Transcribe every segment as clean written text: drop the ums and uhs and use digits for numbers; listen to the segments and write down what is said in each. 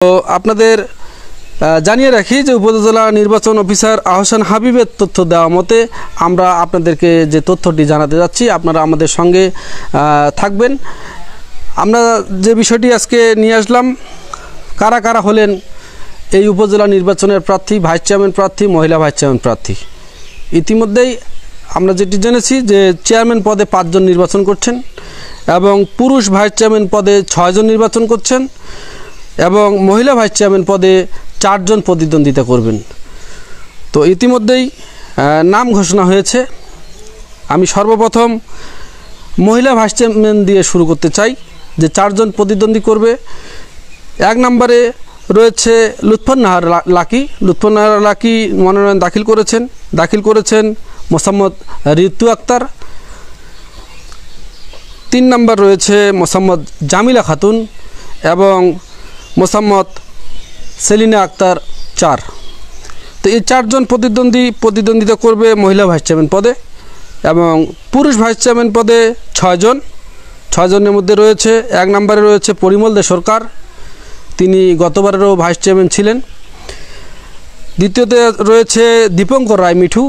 তো আপনাদের জানিয়ে রাখি যে উপজেলা নির্বাচন অফিসার আহসান হাবিবের তথ্য দেওয়া মতে আমরা আপনাদেরকে যে তথ্যটি জানাতে যাচ্ছি আপনারা আমাদের সঙ্গে থাকবেন। আমরা যে বিষয়টি আজকে নিয়ে আসলাম, কারা কারা হলেন এই উপজেলা নির্বাচনের প্রার্থী, ভাইস চেয়ারম্যান প্রার্থী, মহিলা ভাইস চেয়ারম্যান প্রার্থী। ইতিমধ্যেই আমরা যেটি জেনেছি যে চেয়ারম্যান পদে 5 জন নির্বাচন করছেন এবং পুরুষ ভাইস চেয়ারম্যান পদে 6 জন নির্বাচন করছেন এবং মহিলা ভাইস চেয়ারম্যান পদে 4 জন প্রতিদ্বন্দ্বিতা করবেন। তো ইতিমধ্যেই নাম ঘোষণা হয়েছে। আমি সর্বপ্রথম মহিলা ভাইস চেয়ারম্যান দিয়ে শুরু করতে চাই যে 4 জন প্রতিদ্বন্দ্বী করবে। 1 নম্বরে রয়েছে লুৎফুন্নাহার লাকি। লুৎফুন্নাহার লাকি মনোনয়ন দাখিল করেছেন মোসাম্মদ ঋতু আক্তার। 3 নম্বর রয়েছে মোসাম্মদ জামিলা খাতুন এবং মোসাম্মদ সেলিনা আক্তার 4। তো এই 4 জন প্রতিদ্বন্দ্বিতা করবে মহিলা ভাইস চেয়ারম্যান পদে এবং পুরুষ ভাইস চেয়ারম্যান পদে 6 জন। 6 জনের মধ্যে রয়েছে 1 নম্বরে রয়েছে পরিমল দে সরকার, তিনি গতবারেরও ভাইস চেয়ারম্যান ছিলেন। দ্বিতীয়তে রয়েছে দীপঙ্কর রায় মিঠু,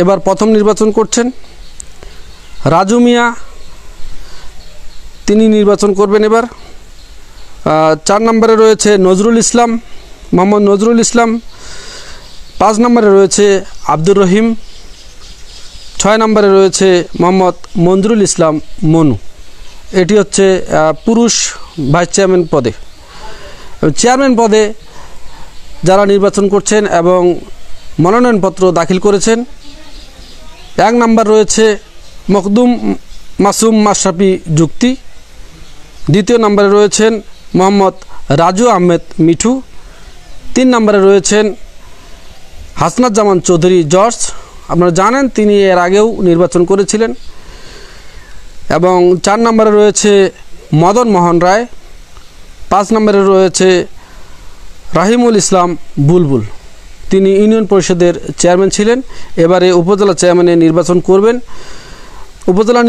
এবার প্রথম নির্বাচন করছেন। রাজু মিয়া, তিনি নির্বাচন করবেন এবার। 4 নম্বরে রয়েছে নজরুল ইসলাম, মোহাম্মদ নজরুল ইসলাম। 5 নম্বরে রয়েছে আব্দুর রহিম। 6 নম্বরে রয়েছে মোহাম্মদ মঞ্জুরুল ইসলাম মনু। এটি হচ্ছে পুরুষ ভাইস চেয়ারম্যান পদে। চেয়ারম্যান পদে যারা নির্বাচন করছেন এবং মনোনয়নপত্র দাখিল করেছেন, 1 নম্বর রয়েছে মখদুম মাসুম মাশরাফি যুক্তি। 2 নম্বরে রয়েছেন মোহাম্মদ রাজু আহমেদ মিঠু। 3 নম্বরে রয়েছেন হাসনাত জামান চৌধুরী জর্জ, আপনারা জানেন তিনি এর আগেও নির্বাচন করেছিলেন। এবং 4 নম্বরে রয়েছে মদন মোহন রায়। 5 নম্বরে রয়েছে রাহিমুল ইসলাম বুলবুল, তিনি ইউনিয়ন পরিষদের চেয়ারম্যান ছিলেন, এবারে উপজেলা চেয়ারম্যানের নির্বাচন করবেন। উপজেলা